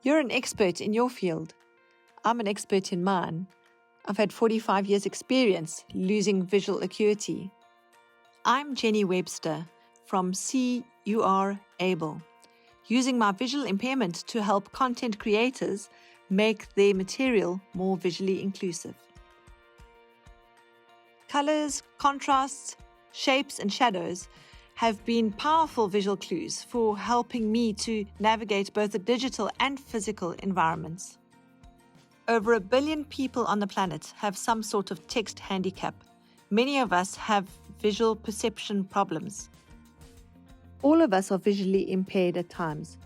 You're an expert in your field. I'm an expert in mine. I've had 45 years' experience losing visual acuity. I'm Jenny Webster from CUR Able, using my visual impairment to help content creators make their material more visually inclusive. Colors, contrasts, shapes, and shadows have been powerful visual clues for helping me to navigate both the digital and physical environments. Over 1 billion people on the planet have some sort of text handicap. Many of us have visual perception problems. All of us are visually impaired at times,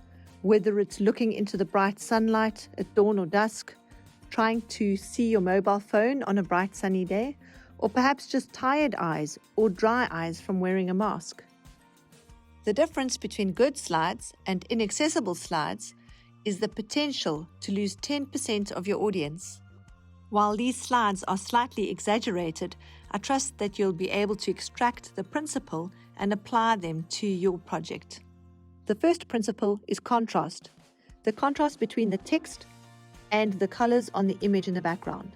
whether it's looking into the bright sunlight at dawn or dusk, trying to see your mobile phone on a bright sunny day, or perhaps just tired eyes or dry eyes from wearing a mask. The difference between good slides and inaccessible slides is the potential to lose 10% of your audience. While these slides are slightly exaggerated, I trust that you'll be able to extract the principle and apply them to your project. The first principle is contrast. The contrast between the text and the colors on the image in the background.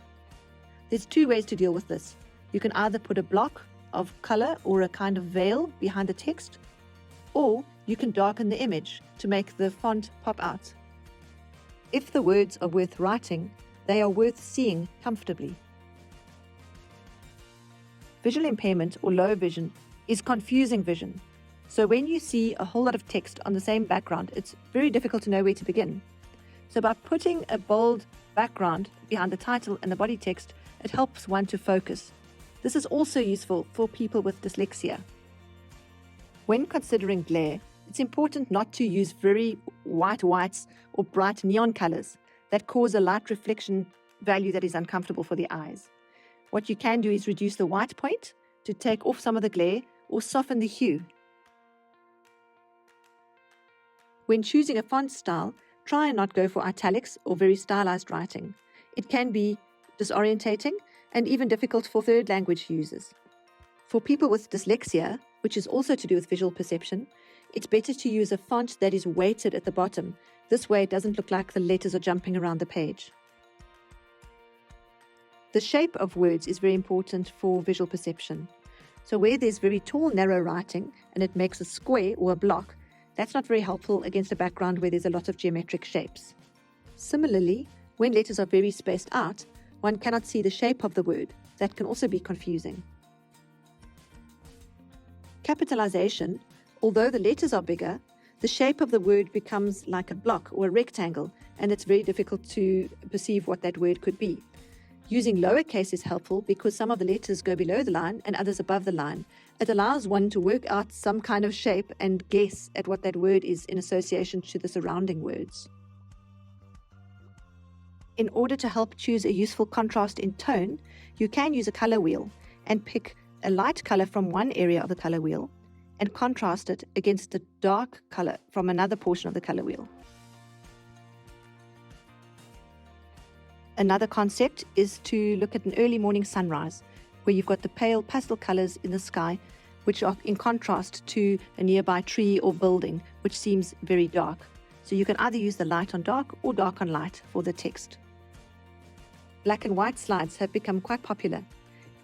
There's 2 ways to deal with this. You can either put a block of color or a kind of veil behind the text, or you can darken the image to make the font pop out. If the words are worth writing, they are worth seeing comfortably. Visual impairment or low vision is confusing vision. So when you see a whole lot of text on the same background, it's very difficult to know where to begin. So by putting a bold background behind the title and the body text, it helps one to focus. This is also useful for people with dyslexia. When considering glare, it's important not to use very whites or bright neon colors that cause a light reflection value that is uncomfortable for the eyes. What you can do is reduce the white point to take off some of the glare or soften the hue. When choosing a font style, try and not go for italics or very stylized writing. It can be disorientating and even difficult for third language users. For people with dyslexia, which is also to do with visual perception, it's better to use a font that is weighted at the bottom. This way it doesn't look like the letters are jumping around the page. The shape of words is very important for visual perception. So where there's very tall, narrow writing and it makes a square or a block, that's not very helpful against a background where there's a lot of geometric shapes. Similarly, when letters are very spaced out, one cannot see the shape of the word. That can also be confusing. Capitalization, although the letters are bigger, the shape of the word becomes like a block or a rectangle, and it's very difficult to perceive what that word could be. Using lowercase is helpful because some of the letters go below the line and others above the line. It allows one to work out some kind of shape and guess at what that word is in association to the surrounding words. In order to help choose a useful contrast in tone, you can use a color wheel and pick a light color from one area of the color wheel and contrast it against a dark color from another portion of the color wheel. Another concept is to look at an early morning sunrise, where you've got the pale pastel colors in the sky, which are in contrast to a nearby tree or building, which seems very dark. So you can either use the light on dark or dark on light for the text. Black and white slides have become quite popular.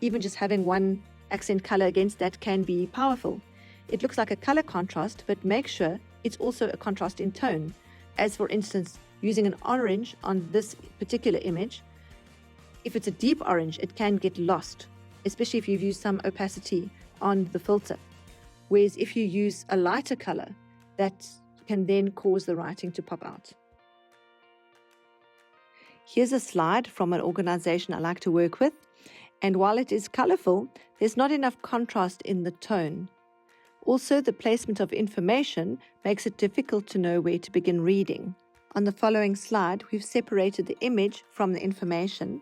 Even just having one accent color against that can be powerful. It looks like a color contrast, but make sure it's also a contrast in tone. As for instance, using an orange on this particular image, if it's a deep orange, it can get lost, especially if you've used some opacity on the filter. Whereas if you use a lighter color, that can then cause the writing to pop out. Here's a slide from an organization I like to work with, and while it is colorful, there's not enough contrast in the tone. Also, the placement of information makes it difficult to know where to begin reading. On the following slide, we've separated the image from the information.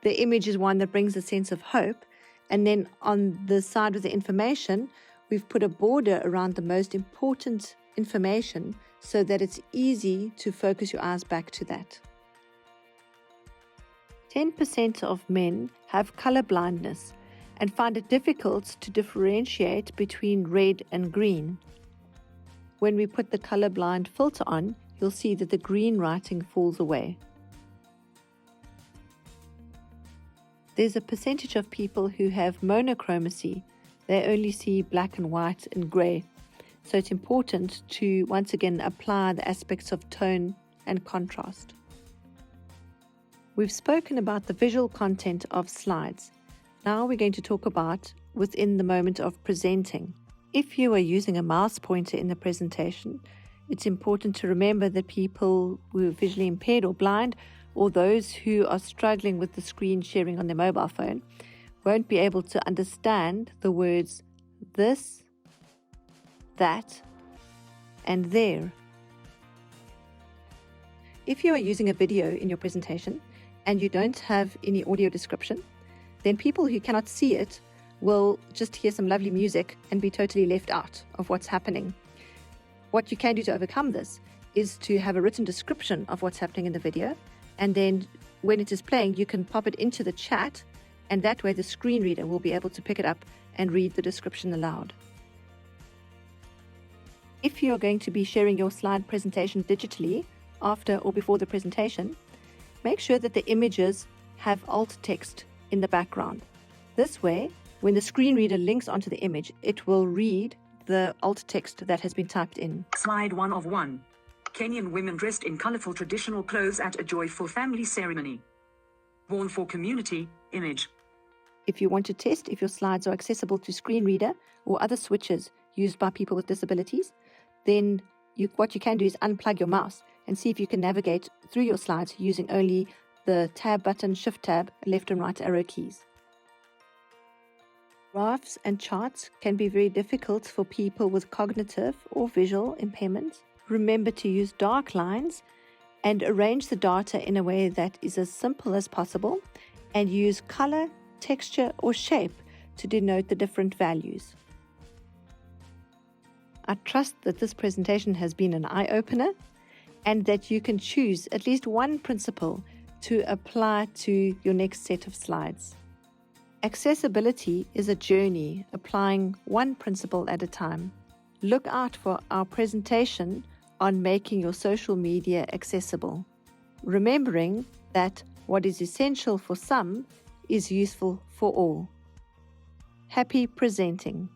The image is one that brings a sense of hope, and then on the side of the information, we've put a border around the most important information so that it's easy to focus your eyes back to that. 10% of men have color blindness and find it difficult to differentiate between red and green. When we put the colorblind filter on, you'll see that the green writing falls away. There's a percentage of people who have monochromacy. They only see black and white and grey. So it's important to once again apply the aspects of tone and contrast. We've spoken about the visual content of slides. Now we're going to talk about within the moment of presenting. If you are using a mouse pointer in the presentation, it's important to remember that people who are visually impaired or blind, or those who are struggling with the screen sharing on their mobile phone, won't be able to understand the words this, that, and there. If you are using a video in your presentation and you don't have any audio description, then people who cannot see it will just hear some lovely music and be totally left out of what's happening. What you can do to overcome this is to have a written description of what's happening in the video, and then when it is playing, you can pop it into the chat, and that way the screen reader will be able to pick it up and read the description aloud. If you are going to be sharing your slide presentation digitally after or before the presentation, make sure that the images have alt text in the background. This way, when the screen reader links onto the image, it will read the alt text that has been typed in. Slide 1 of 1. Kenyan women dressed in colorful traditional clothes at a joyful family ceremony. Worn for community, image. If you want to test if your slides are accessible to screen reader or other switches used by people with disabilities, then what you can do is unplug your mouse and see if you can navigate through your slides using only the tab button, shift tab, left and right arrow keys. Graphs and charts can be very difficult for people with cognitive or visual impairments. Remember to use dark lines and arrange the data in a way that is as simple as possible, and use color, texture, or shape to denote the different values. I trust that this presentation has been an eye-opener and that you can choose at least one principle to apply to your next set of slides. Accessibility is a journey, applying one principle at a time. Look out for our presentation on making your social media accessible, remembering that what is essential for some is useful for all. Happy presenting.